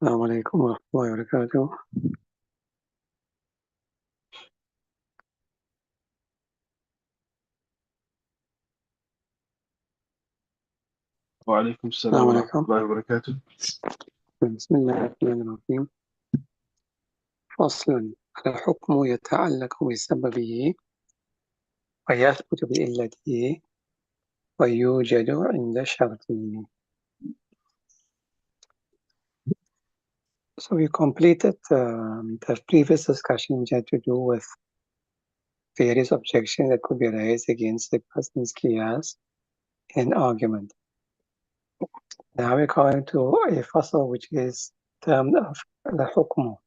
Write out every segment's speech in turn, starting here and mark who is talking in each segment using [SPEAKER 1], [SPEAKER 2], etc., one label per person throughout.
[SPEAKER 1] السلام عليكم ورحمة الله وبركاته.
[SPEAKER 2] وعليكم السلام
[SPEAKER 1] السلام
[SPEAKER 2] ورحمة
[SPEAKER 1] عليكم.
[SPEAKER 2] الله وبركاته.
[SPEAKER 1] بسم الله الرحمن الرحيم. فصل: الحكم يتعلق بسببه ويثبت بعلته ويوجد عند شرطه. So we completed the previous discussion which had to do with various objections that could be raised against the person's qiyas in argument. Now we're going to a fasl which is termed of the hukm.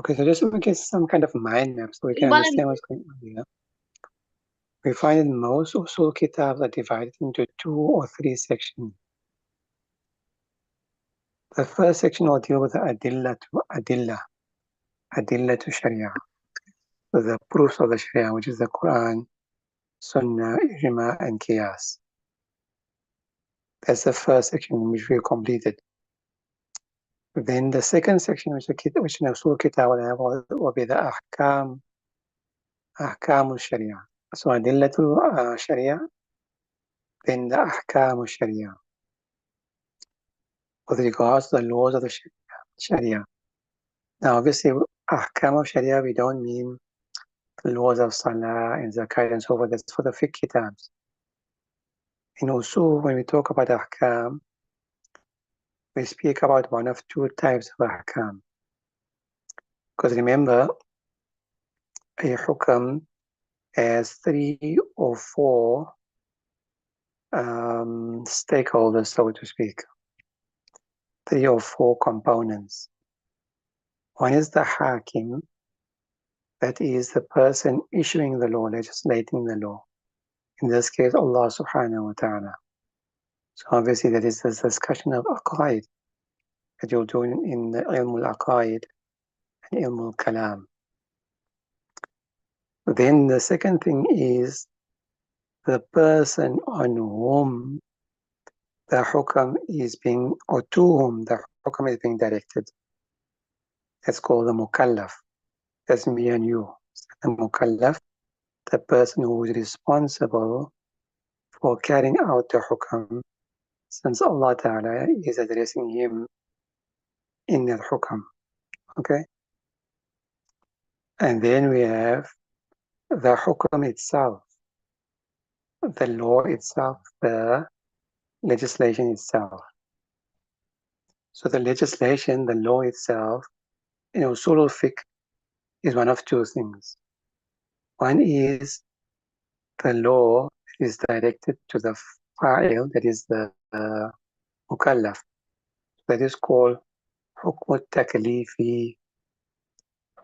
[SPEAKER 1] Okay, so just to get some kind of mind map so we can understand what's going on here. We find that most usul kitabs are divided into 2 or 3 sections. The first section will deal with the adilla to Sharia, the proofs of the Sharia, which is the Quran, Sunnah, Ijma, and Qiyas. That's the first section which we completed. Then the second section, which in usul kitab will be the ahkam al-Sharia. So adilla to Sharia, then the ahkam al-Sharia, with regards to the laws of the Sharia. Now, obviously, ahkam of Sharia, we don't mean the laws of Salah and Zakat and so forth. That's for the fiqh kitabs. In Usool, when we talk about ahkam, we speak about one of 2 types of ahkam. Because remember, a hukam has 3 or 4 stakeholders, so to speak. 3 or 4 components. One is the hakim, that is the person issuing the law, legislating the law. In this case, Allah subhanahu wa ta'ala. So obviously that is this discussion of aqaid that you're doing in the ilm al-aqaid and ilm al-kalam. Then the second thing is the person on whom the hukam is being, or to whom the hukam is being directed. That's called the mukallaf. That's me and you. The mukallaf, the person who is responsible for carrying out the hukam, since Allah Ta'ala is addressing him in the hukam. Okay? And then we have the hukam itself, the law itself, the legislation itself. So the legislation, the law itself, usul al-fiqh is one of 2 things. One is the law is directed to the fa'il, that is the mukallaf. That is called hukm al-taklifi.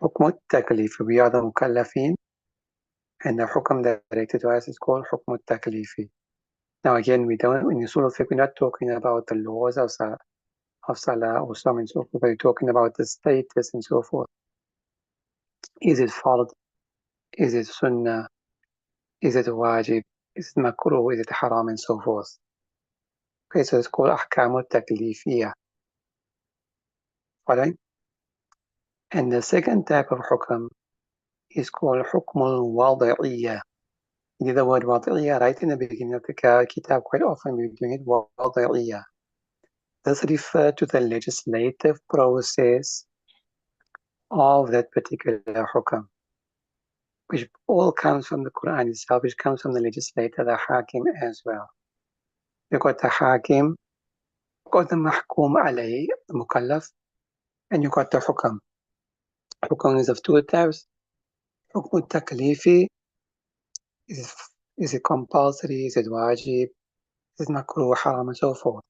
[SPEAKER 1] Hukm al-taklifi, we are the mukallafin, and the hukm directed to us is called hukm al-taklifi. Now again, we don't, in usul al-fiqh, we're not talking about the laws of Salah or so and so forth, but we're talking about the status and so forth. Is it fard? Is it sunnah? Is it wajib? Is it makruh? Is it haram? And so forth. Okay, so it's called ahkam al-taklifiyah. Following? And the second type of hukam is called hukm al-wadi'iyah. You the word wadi'iyah right in the beginning of the kitab. Quite often we're doing it wadi'iyah. This refers to the legislative process of that particular hukam, which all comes from the Quran itself, which comes from the legislator, the hakim as well. You've got the hakim, you've got the mahkum alayhi, the mukallaf, and you've got the hukam. Hukam is of 2 types. Hukm taklifi, is it compulsory, is it wajib, is it makruh, haram, and so forth.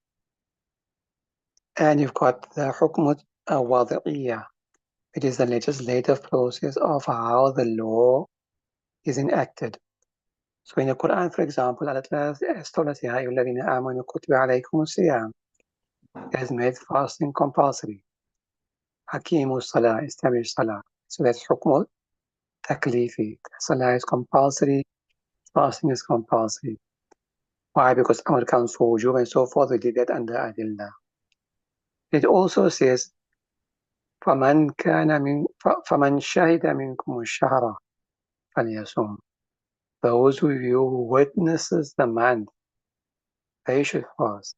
[SPEAKER 1] And you've got the hukm wadi'iyah, which is the legislative process of how the law is enacted. So in the Quran, for example, Allah has told us, Ya ayyuhalladhina amanu kutiba alaykumus siyam. It has made fasting compulsory. Hakimu salah, establish salah. So that's hukm taklifi. Salah is compulsory, fasting is compulsory. Why? Because Amr comes for wujub and so forth. We did that under adillah. It also says, فَمَنْ شَهِدَ مِنْكُمُ الشَّهْرَ فَلْيَصُمْ. Those of you who witnesses the month, they should fast.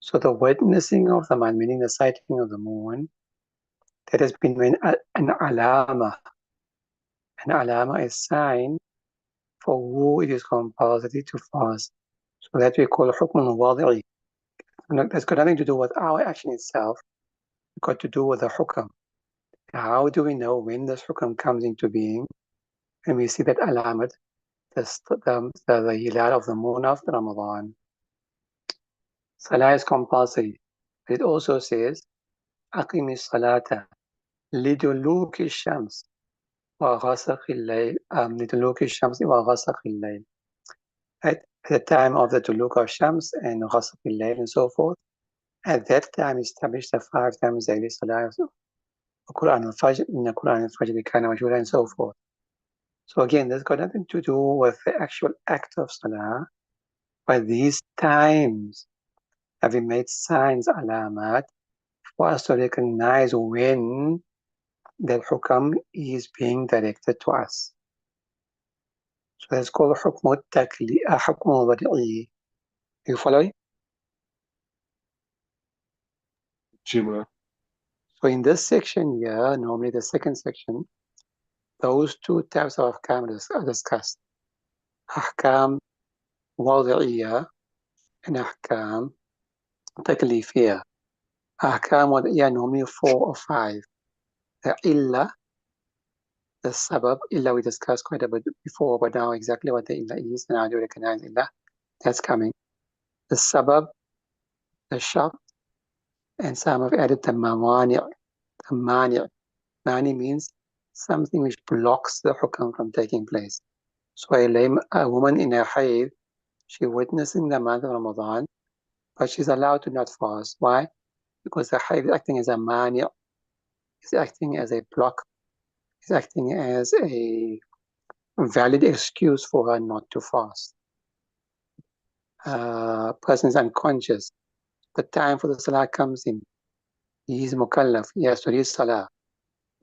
[SPEAKER 1] So the witnessing of the month, meaning the sighting of the moon, that has been an alama. An alama is sign for who it is compulsory to fast. So that we call hukm al-wadi'i. That's got nothing to do with our action itself. It's got to do with the hukam. How do we know when this hukam comes into being? And we see that alamat, the hilal of the moon after Ramadan. Salah is compulsory. It also says, أقم الصلاة لدلوك الشمس وغسق الليل لدلوك الشمس وغسق الليل. At the time of the duluk of Shams and غسق الليل and so forth, at that time established the 5 times daily salah. Quran al-Fajr, in the Quran al-Fajr kana mashhura and so forth. So again, this got nothing to do with the actual act of salah, but these times have been made signs, alamat, for us to recognize when that hukam is being directed to us. So that's called hukm al-wadi'i. You follow?
[SPEAKER 2] Jima.
[SPEAKER 1] So in this section here, normally the second section, those 2 types of ahkam are discussed. Ahkam wadi'iyya and ahkam taklifiyya. Ahkam wadi'iyya normally 4 or 5. The illa, the sabab, illa we discussed quite a bit before, but now exactly what the illa is and how to recognize illa, that's coming. The sabab, the shart, and some have added the mawani'. The mani'. Mani means something which blocks the hukam from taking place. So a woman in a hayd, she witnessing the month of Ramadan, but she's allowed to not fast. Why? Because the hayd is acting as a mani', is acting as a block, is acting as a valid excuse for her not to fast. Person is unconscious. The time for the salah comes in. He is mukallaf. He has to read salah.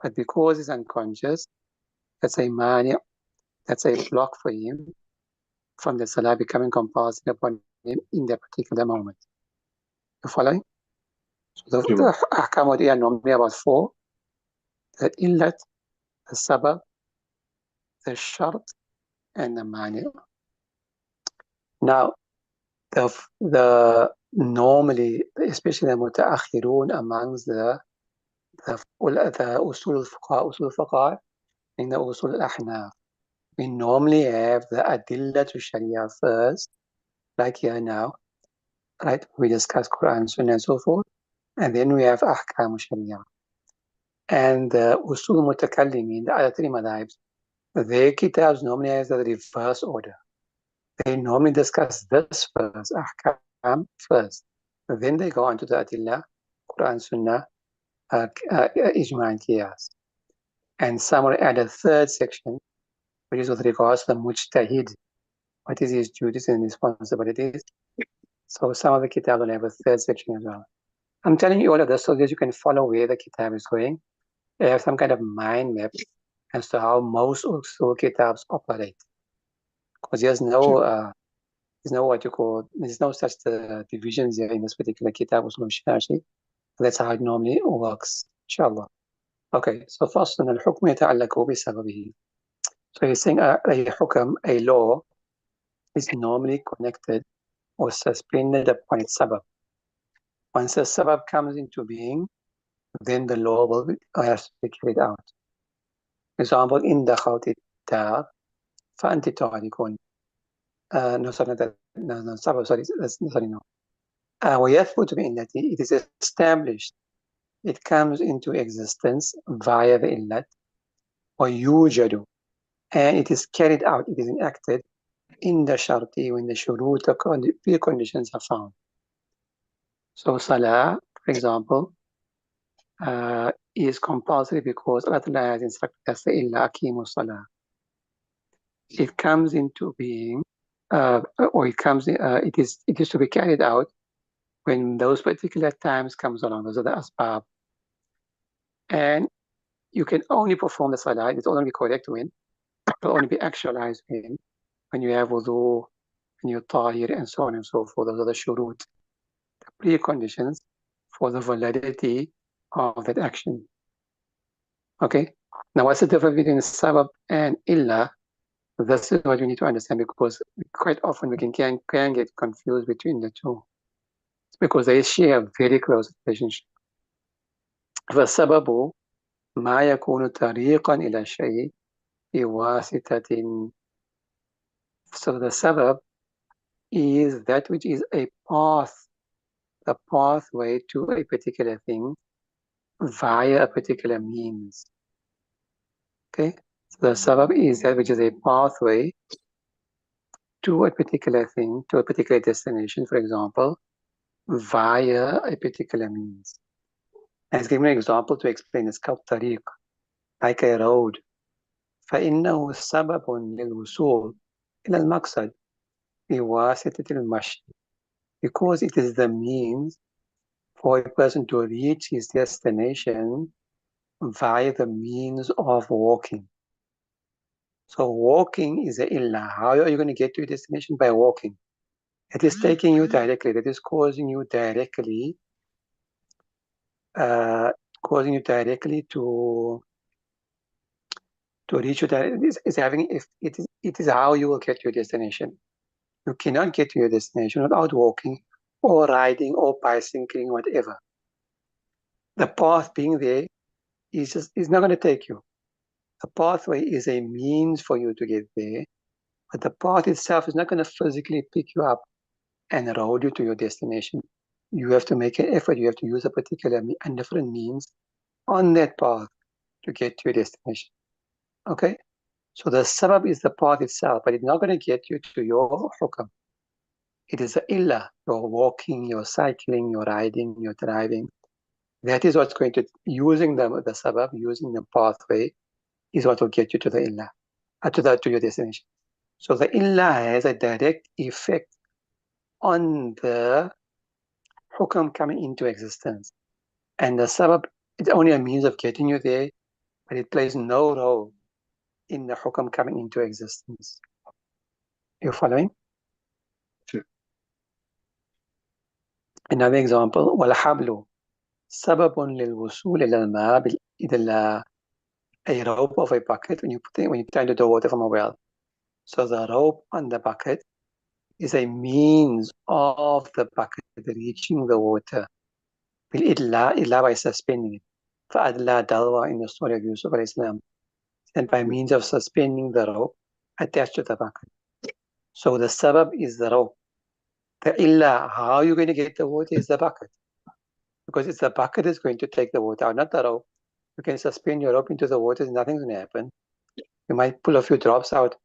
[SPEAKER 1] But because he's unconscious, that's a mani', that's a block for him from the salah becoming compulsory upon him in that particular moment. You following? So the ahkam are normally about 4. The illat, the sabab, the shart, and the mani'. Now, the normally, especially the mutaakhirun amongst the usul al-fuqaha and the usul al-ahnaf, we normally have the adilla to sharia first, like here now, right? We discuss Quran, Sunnah, and so forth, and then we have ahkam sharia. And the usul mutakallimin, the other 3 madhabs, their kitabs normally have the reverse order. They normally discuss this first, ahkam first. Then they go on to the adilla, Quran, Sunnah, ijma and qiyas. And some will add a 3rd section, which is with regards to the mujtahid. What is his duties and responsibilities? So some of the kitab will have a 3rd section as well. I'm telling you all of this so that you can follow where the kitab is going. They have some kind of mind map as to how most usul kitabs operate. Because there's no what you call, there's no such divisions here in this particular kitab usul SHAASHI. That's how it normally works, inshallah. Okay, so first on al-hukm yata'allaqu bisababihi. So you're saying a hukam, a law, is normally connected or suspended upon its sabab. Once the sabab comes into being, then the law will be carried out. For example, in the khawti dar, فأنت تعرفون. No, sorry, no, sorry, no. ويثبت بإلته, it is established, it comes into existence via the illat, ويوجد, and it is carried out, it is enacted in the sharti when the shurut, the preconditions are found. So salah, for example, is compulsory because Allah has instructed us, illa aqimu salah. It comes into being, or it comes, it is to be carried out When those particular times comes along, those are the asbab. And you can only perform the salah, it's only correct when, it will only be actualized when you have wudu, when you're tahir, and so on and so forth. Those are the shurut, the preconditions for the validity of that action. Okay? Now, what's the difference between sabab and illa? This is what we need to understand, because quite often we can get confused between the two. It's because they share a very close relationship. فالسبب ما يكون طريقا إلى الشيء بواسطة. So the sabab is that which is a pathway to a particular thing via a particular means. Okay? So the sabab is that which is a pathway to a particular thing, to a particular destination, for example, via a particular means. Let's give an example to explain this. called tariq, like a road. فإنه سبب للوصول إلى المقصد بواسطة المشي, because it is the means for a person to reach his destination via the means of walking. So walking is a illa. How are you going to get to your destination? By walking. It is taking you directly. That is causing you directly, to reach your. It is how you will get to your destination. You cannot get to your destination without walking or riding or bicycling, whatever. The path being there is not going to take you. The pathway is a means for you to get there, but the path itself is not going to physically pick you up and road you to your destination. You have to make an effort. You have to use a particular and different means on that path to get to your destination. Okay? So the sabab is the path itself, but it's not going to get you to your hukam. It is the illa. You're walking, you're cycling, you're riding, you're driving. That is what's going to, using the sabab, using the pathway, is what will get you to the illa, to your destination. So the illa has a direct effect on the hukam coming into existence. And the sabab is only a means of getting you there, but it plays no role in the hukam coming into existence. You following?
[SPEAKER 2] Sure.
[SPEAKER 1] Another example, والحبل سبب للوصول إلى الماء إلى a rope of a bucket when you try to draw water from a well. So the rope on the bucket is a means of the bucket reaching the water. بالإدلاء by suspending it. فأدلى دلوى in the story of Yusuf alayhi salam. And by means of suspending the rope attached to the bucket. So the sabab is the rope. The illa, how you're going to get the water, is the bucket. Because it's the bucket is going to take the water out, not the rope. You can suspend your rope into the water, nothing's going to happen. You might pull a few drops out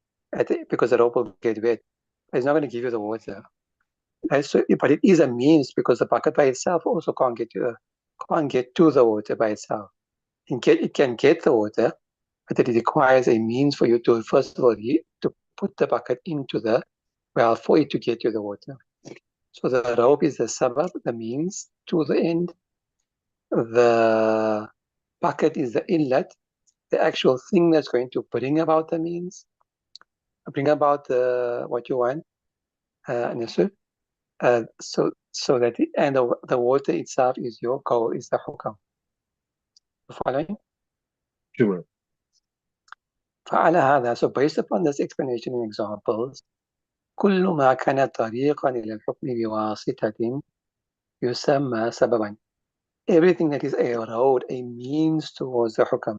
[SPEAKER 1] because the rope will get wet. But it's not going to give you the water. Right? So, but it is a means, because the bucket by itself also can't get to the water by itself. It can get the water, but it requires a means for you to, first of all, to put the bucket into the well for it to get you the water. So the rope is the sabab, the means to the end. The bucket is the illat, the actual thing that's going to bring about the means, bring about what you want, Yusuf. So that the water itself is your goal, is the hukam. Following?
[SPEAKER 2] Sure.
[SPEAKER 1] فعلى هذا, so based upon this explanation and examples, كل ما كان طريقا إلى الحكم بواسطة يسمى سببا. Everything that is a road, a means towards the hukam,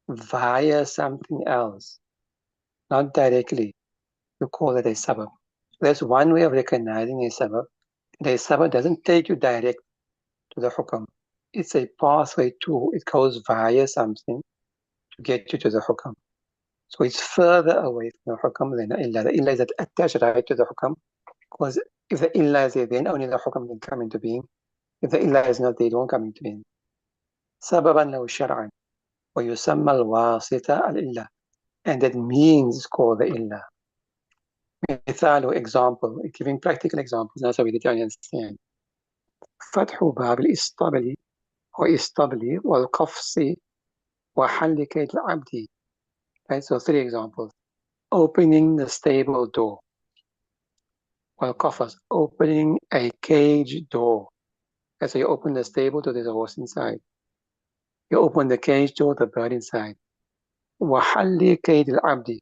[SPEAKER 1] via something else, not directly, you call it a sabab. That's one way of recognizing a sabab. The sabab doesn't take you direct to the hukam. It's a pathway to, it goes via something to get you to the hukam. So it's further away from the hukam than the illa. The illa is attached right to the hukam, because if the illa is there, then only the hukam can come into being. If the illa is not there, it won't come into being. سببا له شرعا ويسمى الواسطة الإلا. And that means called the illa. مثال, example, giving practical examples, that's how we try to understand. فتح باب الإسطبل وإسطبل والقفص وحل كيد العبد. Right, so 3 examples. Opening the stable door. والقفص, opening a cage door. So you open the stable door, there's a horse inside. You open the cage door, the bird inside. وحل كيد العبد,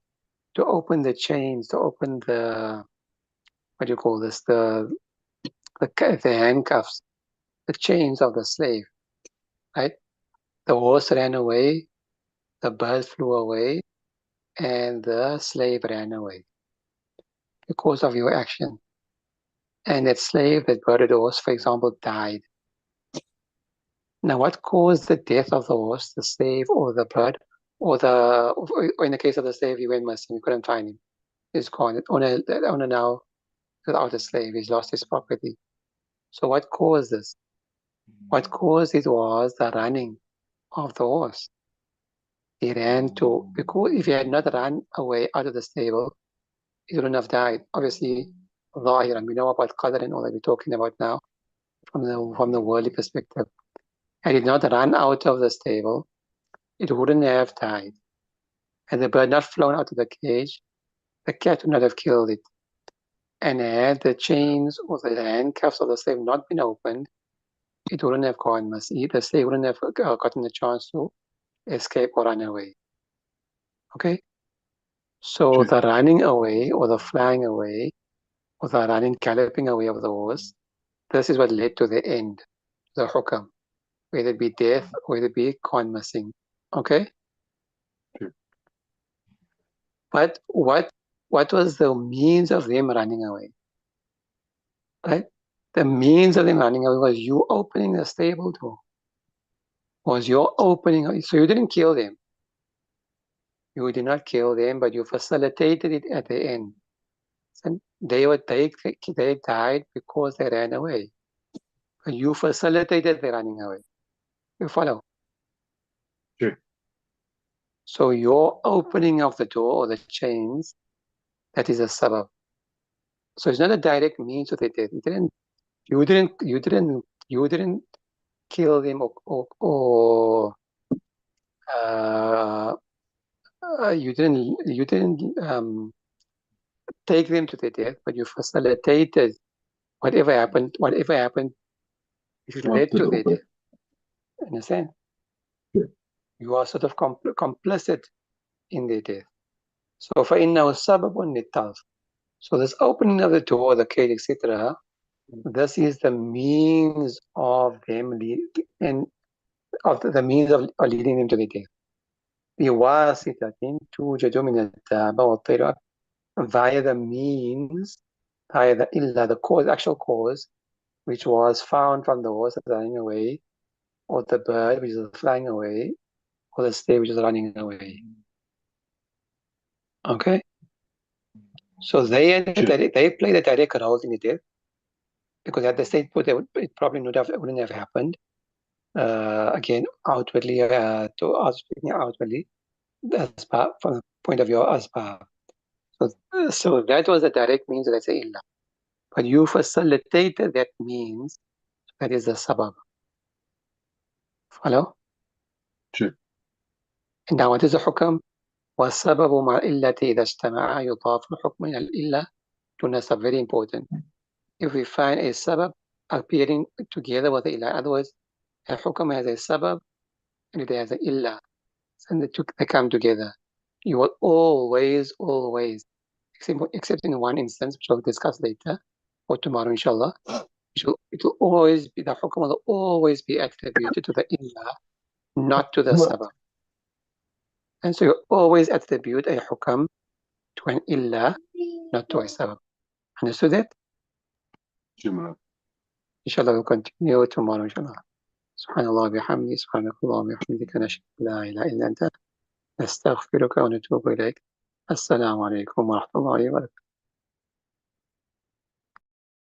[SPEAKER 1] to open the chains, to open the, what do you call this, the handcuffs, the chains of the slave, right? The horse ran away, the bird flew away, and the slave ran away because of your action. And that slave, that bird or the horse, for example, died. Now, what caused the death of the horse, the slave, or the bird, or in the case of the slave, he went missing, you couldn't find him. He's gone. Owner now without a slave, he's lost his property. So what caused this? What caused it was the running of the horse. He ran to, because if he had not run away out of the stable, he wouldn't have died. Obviously, Zahiran, we know about Qadr and all that we're talking about now from the worldly perspective. Had it not run out of the stable, it wouldn't have died. Had the bird not flown out of the cage, the cat would not have killed it. And had the chains or the handcuffs of the slave not been opened, it wouldn't have gone missing. The slave wouldn't have gotten the chance to escape or run away. Okay? So the running away or the flying away or the running, galloping away of the horse, this is what led to the end, the hukam, whether it be death or whether it be gone missing. Okay? But what was the means of them running away? Right? The means of them running away was you opening the stable door. Was your opening, so you didn't kill them. You did not kill them, but you facilitated it at the end. And they died because they ran away. But you facilitated the running away. You follow?
[SPEAKER 2] Sure.
[SPEAKER 1] So your opening of the door or the chains, that is a sabab. So it's not a direct means to the death. You didn't kill them or you didn't take them to the death, but you facilitated whatever happened, which led to their death. Understand?
[SPEAKER 2] Sure.
[SPEAKER 1] You are sort of complicit in their death. So فَإِنَّهُ سَبَبٌ لِلتَّلْفِ. So this opening of the door, the cage, etc., this is the means of them leading them to the death. بِوَاسِطَةٍ تُوجَدُ مِنَ الدَّابَةِ وَالطِّيرِ, via the means, via the cause, actual cause, which was found from the horse running away, or the bird which is flying away, or the slave which is running away. Okay? So they played a direct role in the death, because at the state point it probably wouldn't have happened. Again, outwardly, outwardly, from the point of view of asbab. So that was the direct means, let's say illah. But you facilitated that means, that is the sabab. Follow?
[SPEAKER 2] Sure.
[SPEAKER 1] And now what is the hukam? وَالسَّبَبُ مَا إِلَّةِ إِذَا اجْتَمَعَ يُضَافُ الْحُكْمُ إِلَى الْإِلَّةِ to nasab, very important. If we find a sabab appearing together with the illah, in other words, a hukam has a sabab and it has an illah, and they come together. You will always, except in one instance, which we'll discuss later, or tomorrow, inshallah, it will always be, the hukam will always be attributed to the illah, not to the sabab. And so you always attribute a hukam to an illah, not to a sabab. Understood that?
[SPEAKER 2] Sure.
[SPEAKER 1] Inshallah, we'll continue tomorrow, inshallah. Subhanallah bihamdi, subhanakallah bihamdika, nashhadu an la ilaha illa anta, nastaghfiruka wa natubu ilayk. Assalamu alaikum wa rahmatullahi wa barakatuh.